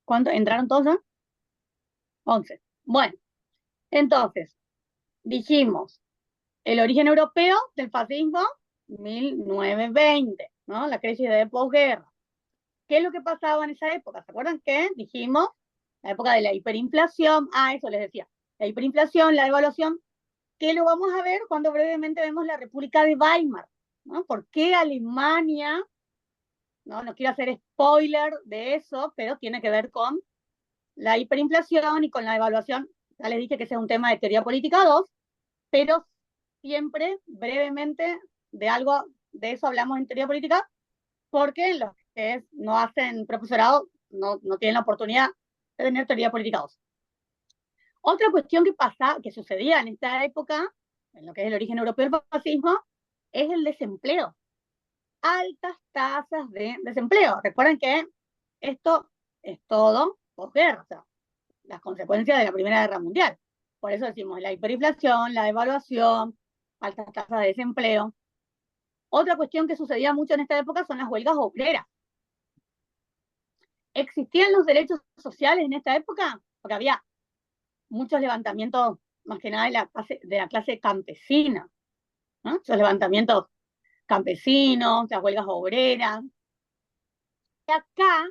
¿Cuánto? ¿Entraron todos ya? 11. Bueno, entonces, dijimos, el origen europeo del fascismo, 1920, ¿no? La crisis de posguerra. ¿Qué es lo que pasaba en esa época? ¿Se acuerdan que dijimos? La época de la hiperinflación. Eso les decía. La hiperinflación, la devaluación, que lo vamos a ver cuando brevemente vemos la República de Weimar, ¿no? ¿Por qué Alemania? No quiero hacer spoiler de eso, pero tiene que ver con la hiperinflación y con la devaluación. Ya les dije que ese es un tema de teoría política 2, pero siempre brevemente de algo de eso hablamos en teoría política, porque los que no hacen profesorado no tienen la oportunidad de tener teoría política 2. Otra cuestión que sucedía en esta época, en lo que es el origen europeo del fascismo, es el desempleo. Altas tasas de desempleo. Recuerden que esto es todo posguerra, o sea, las consecuencias de la Primera Guerra Mundial. Por eso decimos la hiperinflación, la devaluación, altas tasas de desempleo. Otra cuestión que sucedía mucho en esta época son las huelgas obreras. ¿Existían los derechos sociales en esta época? Porque había muchos levantamientos, más que nada de la clase campesina, ¿no? Esos levantamientos campesinos, las huelgas obreras. Y acá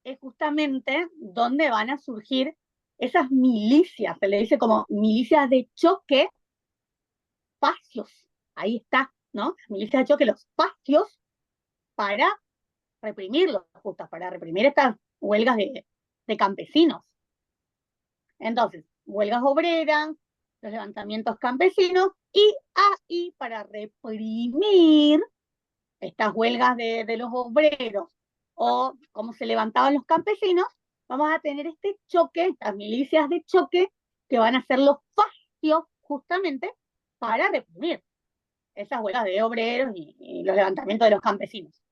es justamente donde van a surgir esas milicias, se le dice como milicias de choque, facios. Ahí está, ¿no? Milicias de choque, los facios, para reprimirlos, justo, para reprimir estas huelgas de campesinos. Entonces, huelgas obreras, los levantamientos campesinos, y ahí para reprimir estas huelgas de los obreros o cómo se levantaban los campesinos, vamos a tener este choque, estas milicias de choque, que van a ser los facios justamente para reprimir esas huelgas de obreros y los levantamientos de los campesinos.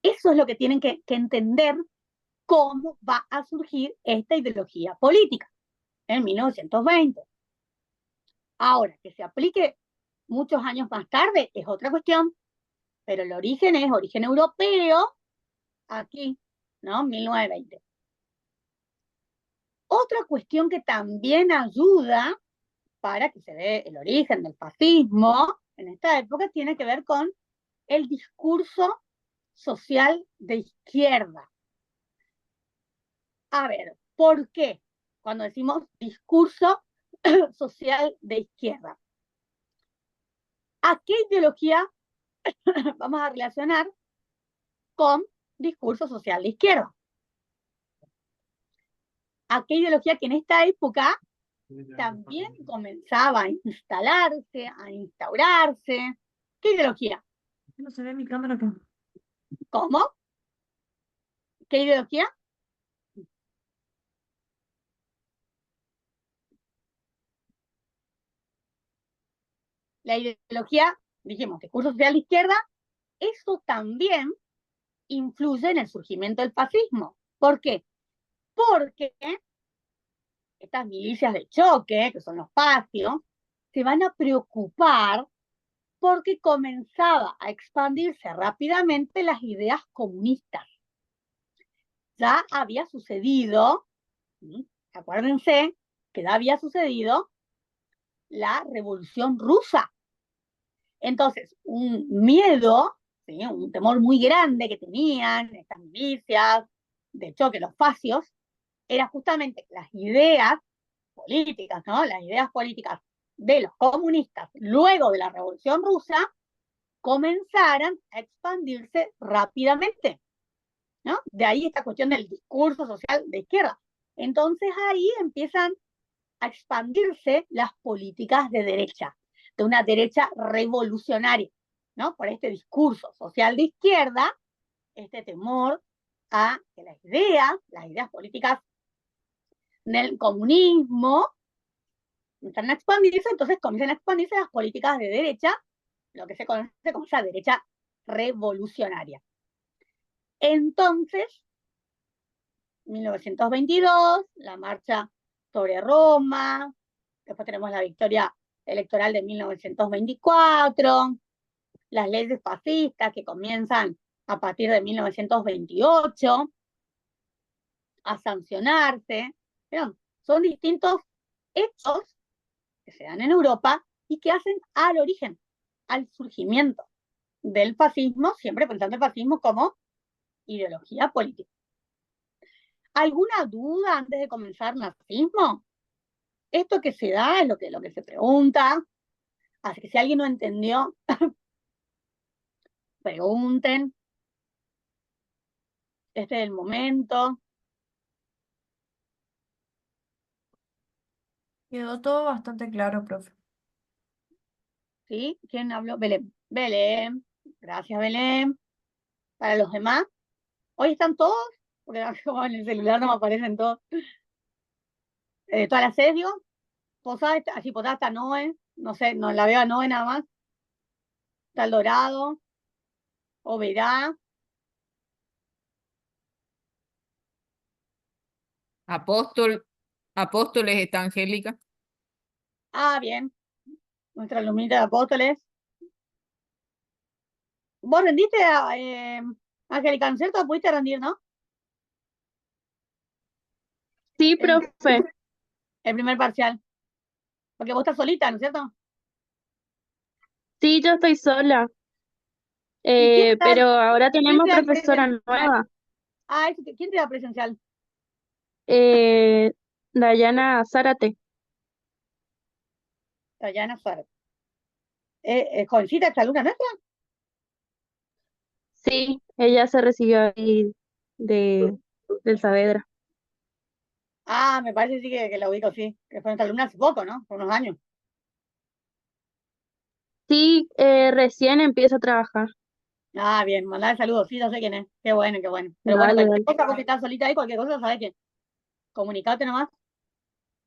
Eso es lo que tienen que entender, cómo va a surgir esta ideología política en 1920. Ahora, que se aplique muchos años más tarde es otra cuestión, pero el origen es origen europeo, aquí, ¿no? 1920. Otra cuestión que también ayuda para que se dé el origen del fascismo en esta época tiene que ver con el discurso social de izquierda. A ver, ¿por qué? Cuando decimos discurso social de izquierda, ¿a qué ideología vamos a relacionar con discurso social de izquierda? ¿A qué ideología que en esta época también comenzaba a instalarse, a instaurarse? ¿Qué ideología? No se ve mi cámara acá. ¿Cómo? ¿Qué ideología? La ideología, dijimos, discurso social de izquierda, eso también influye en el surgimiento del fascismo. ¿Por qué? Porque estas milicias de choque, que son los fascios, se van a preocupar porque comenzaba a expandirse rápidamente las ideas comunistas. Ya había sucedido, acuérdense que ya había sucedido la Revolución Rusa. Entonces, un miedo, ¿sí? Un temor muy grande que tenían estas milicias de choque, los fascios, era justamente las ideas políticas, ¿no? Las ideas políticas de los comunistas luego de la Revolución Rusa comenzaran a expandirse rápidamente, ¿no? De ahí esta cuestión del discurso social de izquierda. Entonces ahí empiezan a expandirse las políticas de derecha, de una derecha revolucionaria, ¿no? Por este discurso social de izquierda, este temor a que las ideas políticas del comunismo empiezan a expandirse, entonces comienzan a expandirse las políticas de derecha, lo que se conoce como esa derecha revolucionaria. Entonces, 1922, la marcha sobre Roma, después tenemos la victoria electoral de 1924, las leyes fascistas que comienzan a partir de 1928. a sancionarse. ¿Vieron? Son distintos hechos que se dan en Europa y que hacen al origen, al surgimiento del fascismo, siempre pensando el fascismo como ideología política. ¿Alguna duda antes de comenzar nazismo? Esto que se da es lo que se pregunta. Así que si alguien no entendió, pregunten. Este es el momento. Quedó todo bastante claro, profe. ¿Sí? ¿Quién habló? Belén. Belén. Gracias, Belén. Para los demás, hoy están todos, porque como en el celular no me aparecen todos. Todas las sedes, Posada, así Posada está Noé, no sé, no la veo a Noé nada más. Está el Dorado, Oberá. Apóstoles está Angélica. Ah, bien. Nuestra alumnita de Apóstoles. Vos rendiste a Angélica, ¿no es cierto? Pudiste rendir, ¿no? Sí, El, profe. el primer parcial. Porque vos estás solita, ¿no es cierto? Sí, yo estoy sola. ¿Y Pero ahora quién tenemos te da profesora presencial? nueva, Ah, ¿quién te da presencial? eh, Dayana Zárate. Dayana Suárez. Jovencita, esta alumna nuestra. Sí, ella se recibió ahí del Saavedra. Ah, me parece sí que la ubico, sí. Que fue nuestra alumna hace poco, ¿no? Por unos años. Sí, recién empieza a trabajar. Ah, bien, mandale saludos. Sí, ya sé quién es. Qué bueno, qué bueno. Pero bueno, Dale, cualquier dale. cosa, vos que estás solita ahí, cualquier cosa, sabés que comunicate nomás.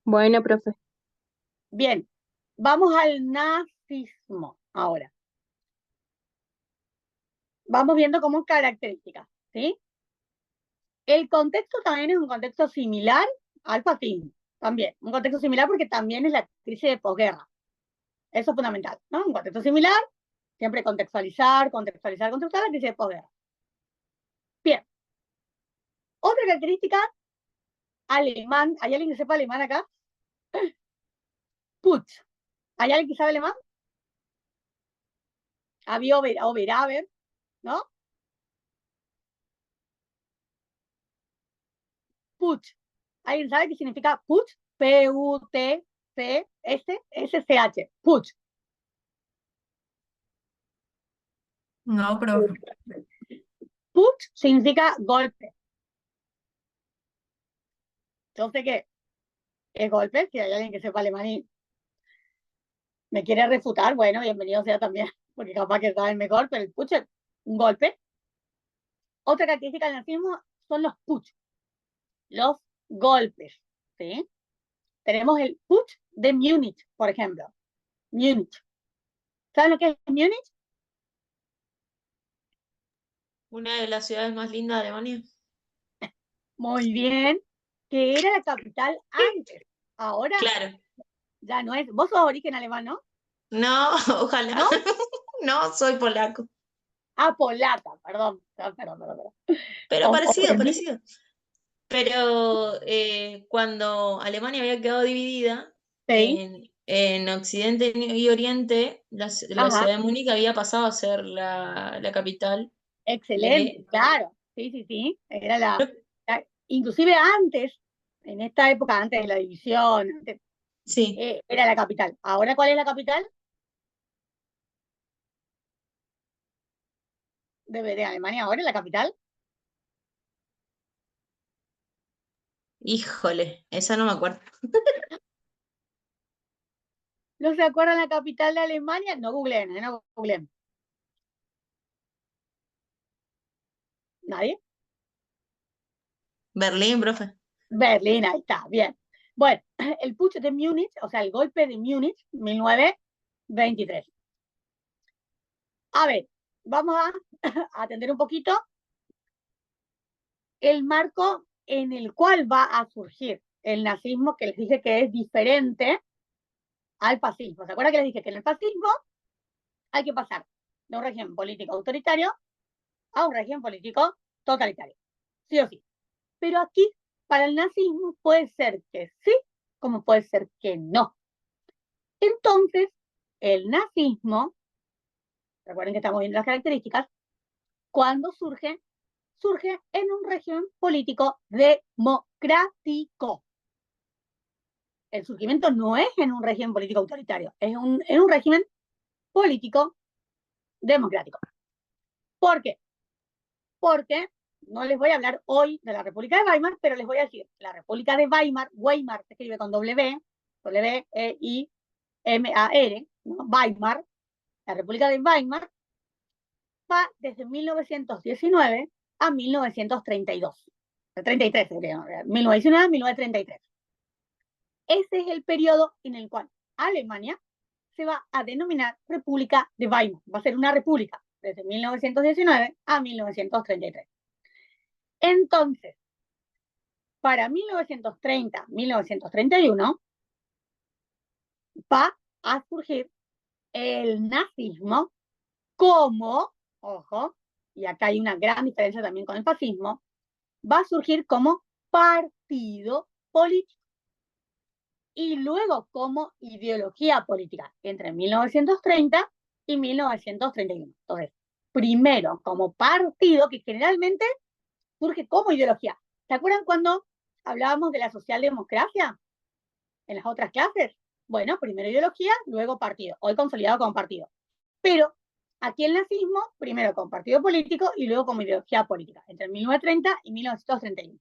Bueno, profe. Bien, vamos al nazismo ahora. Vamos viendo como características, ¿sí? El contexto también es un contexto similar al fascismo. También, un contexto similar porque también es la crisis de posguerra. Eso es fundamental, ¿no? Un contexto similar, siempre contextualizar, la crisis de posguerra. Bien, otra característica, alemán. ¿Hay alguien que sepa alemán acá? Putsch. ¿Hay alguien que sabe alemán? Había Oberaber, ¿no? Putsch. ¿Alguien sabe qué significa putsch? P-U-T-C-S-S-C-H. Putsch. No, profe. Putsch significa golpe. Yo sé que es golpe, si hay alguien que sepa alemán y me quiere refutar, bueno, bienvenido sea también, porque capaz que saben mejor, pero el putsch es un golpe. Otra característica del nazismo son los putsch, los golpes, ¿sí? Tenemos el putsch de Múnich, por ejemplo. Múnich. ¿Saben lo que es Múnich? Una de las ciudades más lindas de Alemania. Muy bien. Que era la capital antes. Ahora Claro. ya no es. Vos sos de origen alemán, ¿no? No, ojalá. ¿No? No, soy polaco. Ah, polaca, perdón. Perdón. Pero parecido, Ofendí. parecido. Pero cuando Alemania había quedado dividida Sí. en Occidente y Oriente, la Ajá. ciudad de Múnich había pasado a ser la capital Excelente, de... claro. Sí. Era inclusive antes, en esta época, antes de la división, Sí, era la capital. ¿Ahora cuál es la capital? De Alemania, ahora es la capital. híjole, esa no me acuerdo. ¿No se acuerdan la capital de Alemania? No googleen, no googleen. ¿Nadie? Berlín, profe. Berlín, ahí está, bien. Bueno, el putsch de Múnich, o sea, el golpe de Múnich, 1923. A ver, vamos a atender un poquito el marco en el cual va a surgir el nazismo, que les dije que es diferente al fascismo. ¿Se acuerdan que les dije que en el fascismo hay que pasar de un régimen político autoritario a un régimen político totalitario? Sí o sí. Pero aquí para el nazismo puede ser que sí, como puede ser que no. Entonces, el nazismo, recuerden que estamos viendo las características, cuando surge en un régimen político democrático. El surgimiento no es en un régimen político autoritario, es en un régimen político democrático. ¿Por qué? Porque no les voy a hablar hoy de la República de Weimar, pero les voy a decir, la República de Weimar, Weimar se escribe con W-E-I-M-A-R, ¿no? Weimar, la República de Weimar va desde 1919 a 1932. 33, creo, 1919 a 1933. Ese es el periodo en el cual Alemania se va a denominar República de Weimar. Va a ser una república desde 1919 a 1933. Entonces, para 1930, 1931, va a surgir el nazismo como, ojo, y acá hay una gran diferencia también con el fascismo, va a surgir como partido político y luego como ideología política entre 1930 y 1931. Entonces, primero como partido, que generalmente surge como ideología. ¿Se acuerdan cuando hablábamos de la socialdemocracia en las otras clases? Bueno, primero ideología, luego partido, hoy consolidado como partido. Pero aquí el nazismo, primero como partido político y luego como ideología política, entre 1930 y 1931.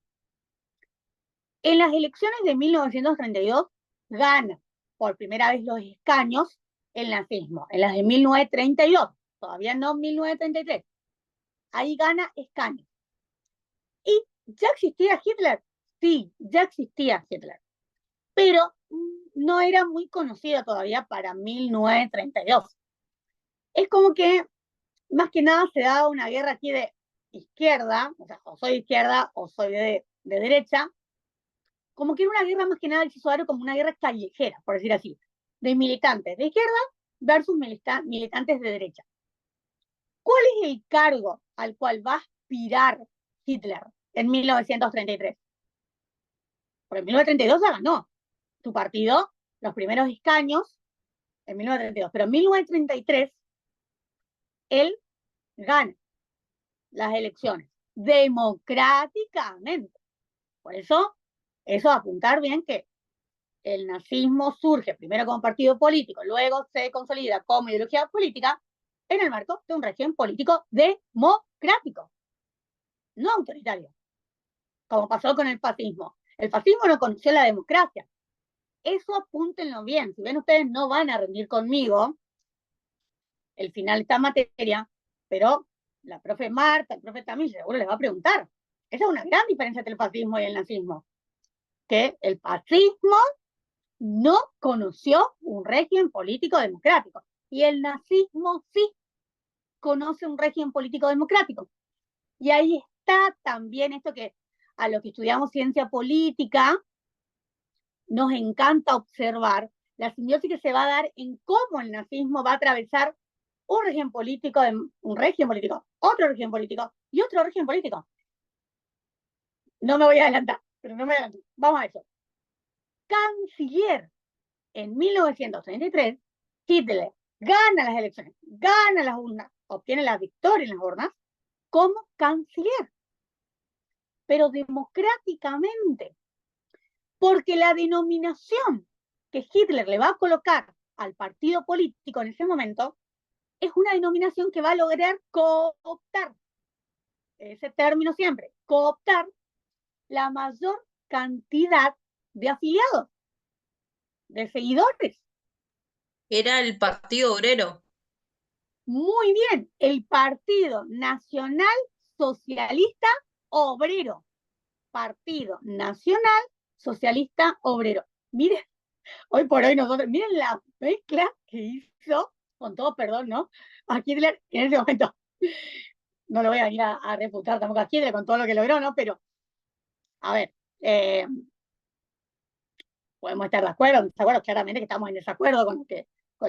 En las elecciones de 1932 gana por primera vez los escaños el nazismo, en las de 1932, todavía no 1933. Ahí gana escaños. ¿Y ya existía Hitler? Sí, ya existía Hitler, pero no era muy conocido todavía para 1932. Es como que, más que nada, se daba una guerra aquí de izquierda, o sea, o soy de izquierda o soy de derecha, como que era una guerra más que nada del usuario, como una guerra callejera, por decir así, de militantes de izquierda versus militantes de derecha. ¿Cuál es el cargo al cual va a aspirar Hitler en 1933? Porque en 1932 ya ganó su partido los primeros escaños en 1932, pero en 1933 él gana las elecciones democráticamente. Por eso apuntar bien que el nazismo surge primero como partido político, luego se consolida como ideología política en el marco de un régimen político democrático, no autoritario, como pasó con el fascismo. El fascismo no conoció la democracia. Eso apúntenlo bien. Si ven, ustedes no van a rendir conmigo el final de esta materia, pero la profe Marta, el profe Tamil seguro les va a preguntar. Esa es una gran diferencia entre el fascismo y el nazismo. Que el fascismo no conoció un régimen político democrático y el nazismo sí conoce un régimen político democrático. Y ahí está también esto que a lo que estudiamos ciencia política nos encanta observar, la simbiosis que se va a dar en cómo el nazismo va a atravesar un régimen político, otro régimen político y otro régimen político. No me voy a adelantar, pero no me adelanto. Vamos a eso. Canciller. En 1933, Hitler gana las elecciones, gana las urnas, obtiene la victoria en las urnas como canciller, pero democráticamente, porque la denominación que Hitler le va a colocar al partido político en ese momento es una denominación que va a lograr cooptar, ese término siempre, cooptar la mayor cantidad de afiliados, de seguidores. Era el Partido Obrero. Muy bien, el Partido Nacional Socialista Obrero. Partido Nacional Socialista Obrero. Miren, hoy por hoy nosotros, miren la mezcla que hizo, con todo perdón, ¿no? A Hitler en ese momento. No lo voy a ir a refutar tampoco a Hitler con todo lo que logró, ¿no? Pero, a ver, podemos estar de acuerdo, claramente que estamos en desacuerdo con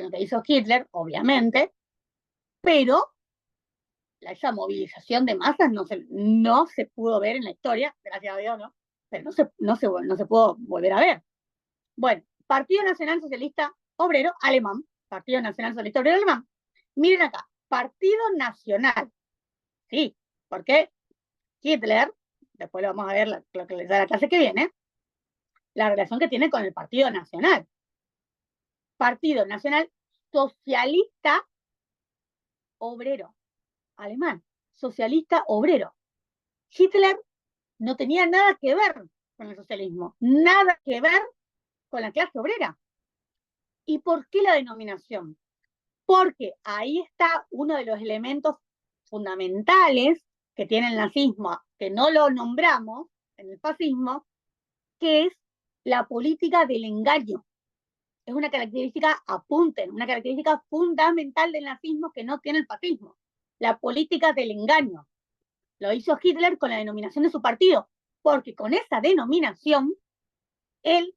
lo que hizo Hitler, obviamente, pero esa movilización de masas no se pudo ver en la historia, gracias a Dios, ¿no? pero no se pudo volver a ver. Bueno, Partido Nacional Socialista Obrero Alemán, Partido Nacional Socialista Obrero Alemán. Miren acá, Partido Nacional, sí, porque Hitler, después lo vamos a ver lo que les da la clase que viene, la relación que tiene con el Partido Nacional. Partido Nacional Socialista Obrero Alemán, Socialista Obrero. Hitler no tenía nada que ver con el socialismo, nada que ver con la clase obrera. ¿Y por qué la denominación? Porque ahí está uno de los elementos fundamentales que tiene el nazismo, que no lo nombramos en el fascismo, que es la política del engaño. Es una característica, apunten, una característica fundamental del nazismo que no tiene el fascismo, la política del engaño. Lo hizo Hitler con la denominación de su partido, porque con esa denominación él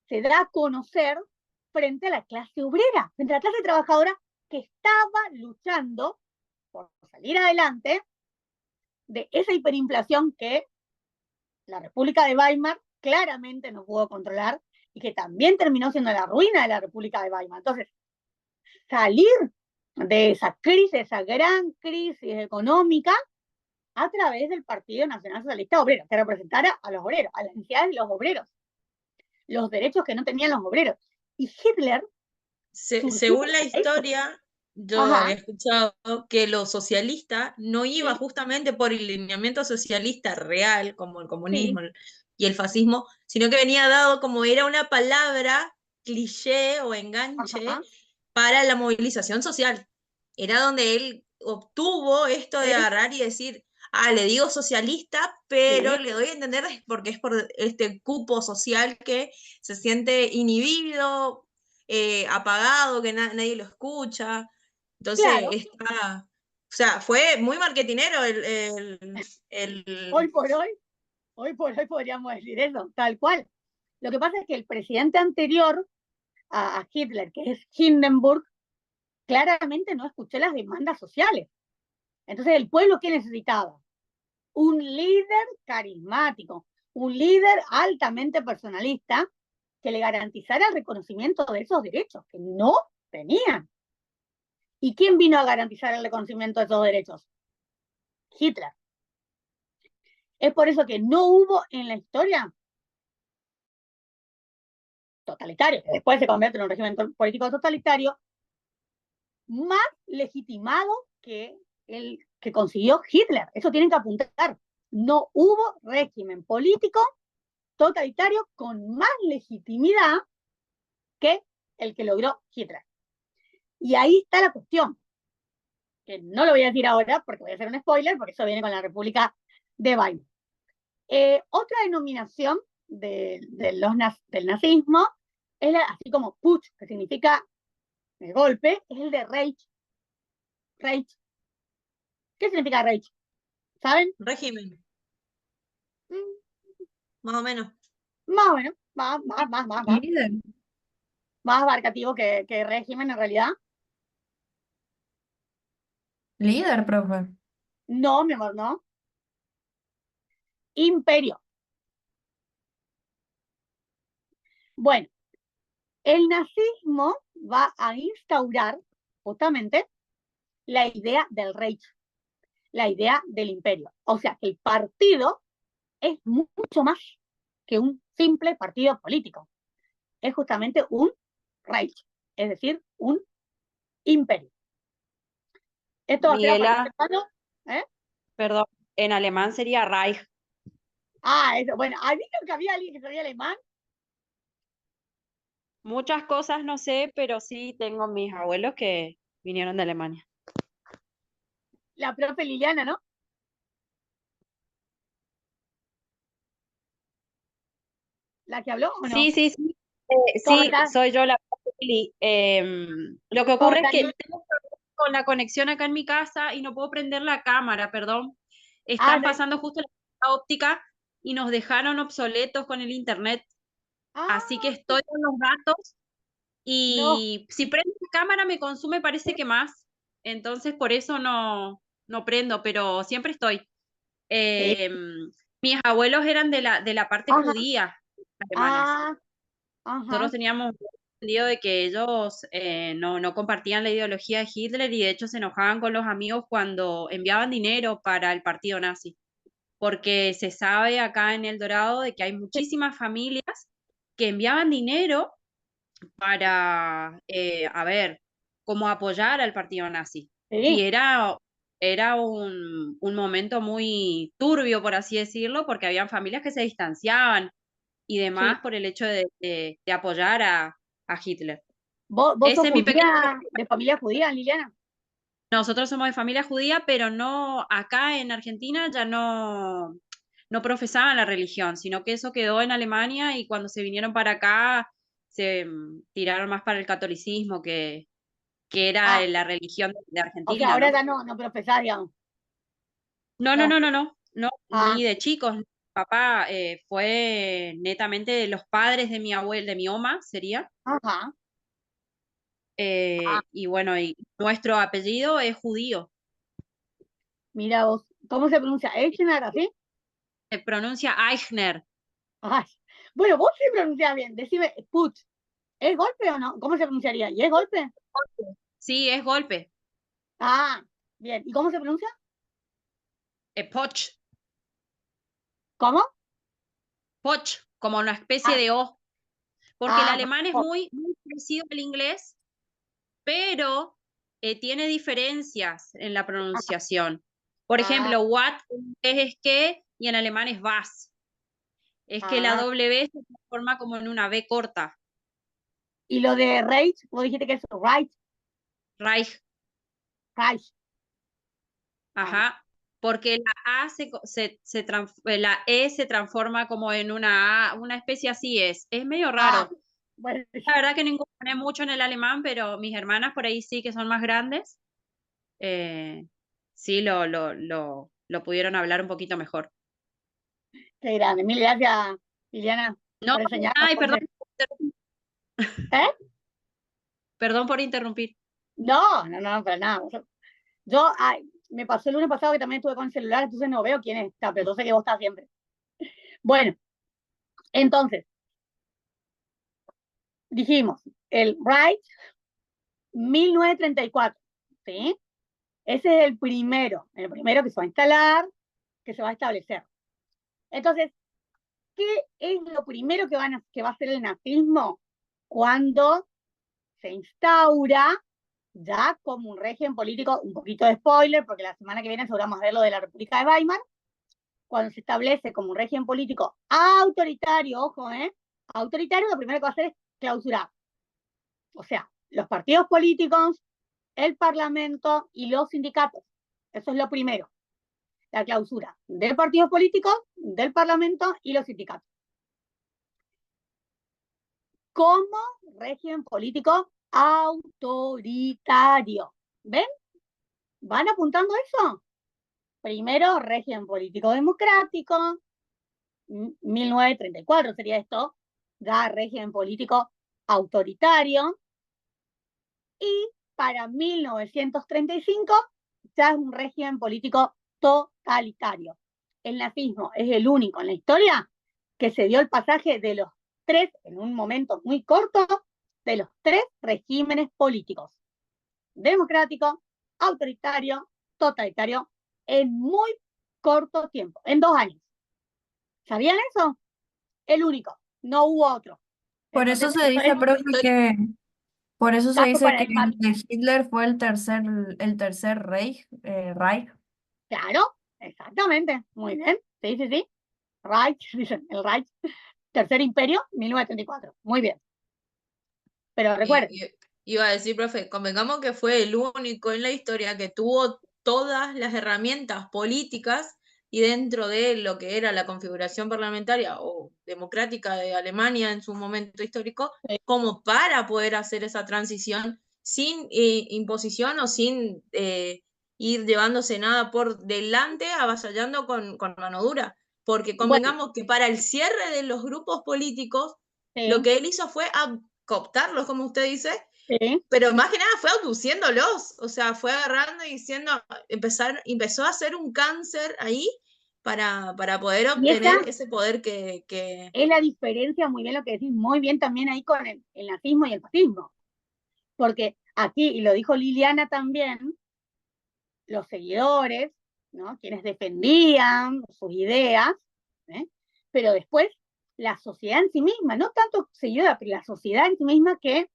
se da a conocer frente a la clase obrera, frente a la clase trabajadora que estaba luchando por salir adelante de esa hiperinflación que la República de Weimar claramente no pudo controlar y que también terminó siendo la ruina de la República de Weimar. Entonces, salir de esa crisis, esa gran crisis económica, a través del Partido Nacional Socialista Obrero, que representara a los obreros, a las necesidades de los obreros, los derechos que no tenían los obreros. Y Hitler surgió Según la para eso. historia, yo Ajá, había escuchado que lo socialista no iba sí, justamente por el lineamiento socialista real, como el sí, comunismo y el fascismo, sino que venía dado como era una palabra cliché o enganche ajá, para la movilización social. Era donde él obtuvo esto de sí, agarrar y decir, ah, le digo socialista, pero sí, le doy a entender porque es por este cupo social que se siente inhibido, apagado, que nadie lo escucha. Entonces, claro, está, o sea, fue muy marketinero hoy por hoy por hoy podríamos decir eso, tal cual. Lo que pasa es que el presidente anterior a Hitler, que es Hindenburg, claramente no escuchó las demandas sociales. Entonces, ¿el pueblo qué necesitaba? Un líder carismático, un líder altamente personalista que le garantizara el reconocimiento de esos derechos que no tenían. ¿Y quién vino a garantizar el reconocimiento de esos derechos? Hitler. Es por eso que no hubo en la historia totalitario, que después se convierte en un régimen político totalitario, más legitimado que el que consiguió Hitler. Eso tienen que apuntar. No hubo régimen político totalitario con más legitimidad que el que logró Hitler. Y ahí está la cuestión, que no lo voy a decir ahora porque voy a hacer un spoiler, porque eso viene con la República de Weimar. Otra denominación del nazismo es así como Putsch, que significa el golpe, es el de Reich. Reich. ¿Qué significa Reich? ¿Saben? régimen, Mm, más o menos. más o menos, Líder, más abarcativo que régimen en realidad. líder, profe. No, mi amor, no. Imperio. Bueno, el nazismo va a instaurar justamente la idea del Reich, la idea del imperio. O sea, que el partido es mucho más que un simple partido político. Es justamente un Reich, es decir, un imperio. Esto va a ser a partir de Miela, cuándo? ¿Eh? perdón, en alemán sería Reich. Ah, eso. Bueno, ¿has visto que había alguien que sabía alemán? Muchas cosas no sé, pero sí tengo mis abuelos que vinieron de Alemania. La profe Liliana, ¿no? ¿La que habló o no? Sí, sí, sí. ¿Cómo Sí, estás? soy yo la Pili. Lo que ¿Cómo ocurre es estás, que Lili? tengo problemas con la conexión acá en mi casa y no puedo prender la cámara, perdón. Ah, Están pasando justo la fibra óptica y nos dejaron obsoletos con el internet. Así que ah, estoy con los datos no. y si prendo la cámara me consume parece que más. Entonces por eso no prendo, pero siempre estoy. Sí, Em, Mis abuelos eran de la parte Ajá. judía alemanes. Nosotros Ajá. teníamos entendido de que ellos no compartían la ideología de Hitler y de hecho se enojaban con los amigos cuando enviaban dinero para el partido nazi, porque se sabe acá en El Dorado de que hay muchísimas familias que enviaban dinero para, como apoyar al partido nazi. Y Sí. era un momento muy turbio, por así decirlo, porque habían familias que se distanciaban y demás Sí. por el hecho de apoyar a Hitler. ¿Vos sos Ese es mi pequeño. judía, de familia judía, Liliana? Nosotros somos de familia judía, pero no, acá en Argentina ya no profesaban la religión, sino que eso quedó en Alemania y cuando se vinieron para acá se tiraron más para el catolicismo, que era Ah, la religión de o sea, Argentina, ahora ¿no? ya no profesás, digamos. No, No. no, Ah, ni de chicos. Mi papá fue netamente de los padres de mi abuela, de mi oma, sería. ajá. Ah, Y bueno, y nuestro apellido es judío. mira vos. ¿Cómo se pronuncia? ¿Eichner, así? Se pronuncia Eichner. Ay. Bueno, vos sí pronunciás bien. Decime, put. ¿Es golpe o no? ¿Cómo se pronunciaría? ¿Y es golpe? Sí, es golpe. Ah, bien. ¿Y cómo se pronuncia? Poch. ¿Cómo? Poch, como una especie Ah, de O. Porque el va. alemán es muy parecido al inglés, pero tiene diferencias en la pronunciación. Por Ah, ejemplo, what en inglés es que y en alemán es was. Es que la ah. W se transforma como en una B corta. Y lo de Reich, vos dijiste que es right, Reich. Reich. Ah, Ajá. Porque la A la E se transforma como en una A, una especie así es. Es medio ah, raro. bueno, La verdad que no incursioné mucho en el alemán, pero mis hermanas por ahí sí que son más grandes, sí lo pudieron hablar un poquito mejor. qué grande. Mil gracias, Liliana, No, por enseñarnos. ay, ¿Eh? perdón por interrumpir. No, para nada. Yo, ay, me pasó el lunes pasado que también estuve con el celular, entonces no veo quién está, pero yo sé que vos estás siempre. Bueno, entonces, dijimos, el Reich 1934, ¿sí? Ese es el primero que se va a instalar, que se va a establecer. Entonces, ¿qué es lo primero que va a hacer el nazismo cuando se instaura ya como un régimen político? Un poquito de spoiler, porque la semana que viene seguro vamos a ver lo de la República de Weimar. Cuando se establece como un régimen político autoritario, ojo, autoritario, lo primero que va a hacer es clausurar. O sea, los partidos políticos, el parlamento y los sindicatos. Eso es lo primero. La clausura de partidos políticos, del parlamento y los sindicatos. Como régimen político autoritario. ¿Ven? ¿Van apuntando eso? Primero, régimen político democrático, 1934 sería esto, ya régimen político autoritario, y para 1935 ya es un régimen político totalitario. El nazismo es el único en la historia que se dio el pasaje de los tres, en un momento muy corto, de los tres regímenes políticos: democrático, autoritario, totalitario, en muy corto tiempo, en 2 años. ¿Sabían eso? El único, no hubo otro. Por eso Entonces, se eso dice, es profe, por eso se dato dice para que el mar. Hitler fue el tercer Reich, Reich. Claro, exactamente. Muy bien. Sí, sí, sí. Reich, dicen, el Reich. Tercer Imperio, 1934. Muy bien. Pero recuerden, Iba a decir, profe, convengamos que fue el único en la historia que tuvo todas las herramientas políticas y dentro de lo que era la configuración parlamentaria o democrática de Alemania en su momento histórico, como para poder hacer esa transición sin imposición o sin ir llevándose nada por delante, avasallando con mano dura. Porque bueno, convengamos que para el cierre de los grupos políticos, lo sí, que él hizo fue cooptarlos, como usted dice, sí, pero más que nada fue abduciéndolos, o sea, fue agarrando y diciendo, empezó a hacer un cáncer ahí para poder Y obtener esa ese poder que es la diferencia, muy bien lo que decís, muy bien también ahí con el nazismo y el fascismo. Porque aquí, y lo dijo Liliana también, los seguidores, ¿no? Quienes defendían sus ideas, ¿eh? Pero después la sociedad en sí misma, no tanto seguidora, pero la sociedad en sí misma que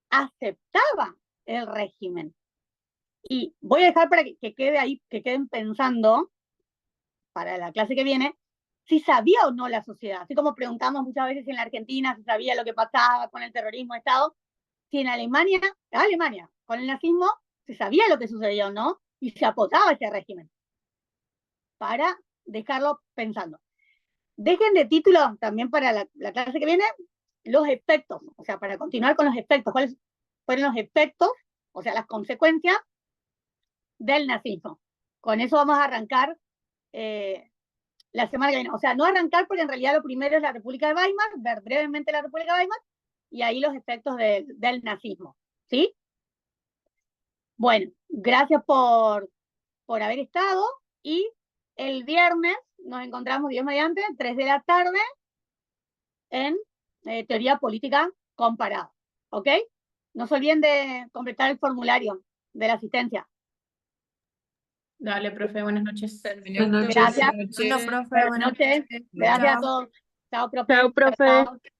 aceptaba el régimen. Y voy a dejar para que quede ahí, que queden pensando para la clase que viene, si sabía o no la sociedad. Así como preguntamos muchas veces en la Argentina si sabía lo que pasaba con el terrorismo de Estado, si en Alemania, con el nazismo, se sabía lo que sucedió o no, y se apoyaba ese régimen. Para dejarlo pensando. Dejen de título también para la clase que viene los efectos, o sea, para continuar con los efectos. ¿Cuáles fueron los efectos, o sea, las consecuencias del nazismo? Con eso vamos a arrancar la semana que viene. O sea, no arrancar porque en realidad lo primero es la República de Weimar, ver brevemente la República de Weimar y ahí los efectos del nazismo. ¿Sí? Bueno, gracias por haber estado y el viernes nos encontramos, Dios mediante, 3 de la tarde en teoría política comparada. ¿Ok? No se olviden de completar el formulario de la asistencia. Dale, profe, buenas noches. perfecto. Gracias. Bueno, profe, Buenas buenas noches. noches. Gracias a Chao. todos. Chao, profe. Chao, profe. Chao.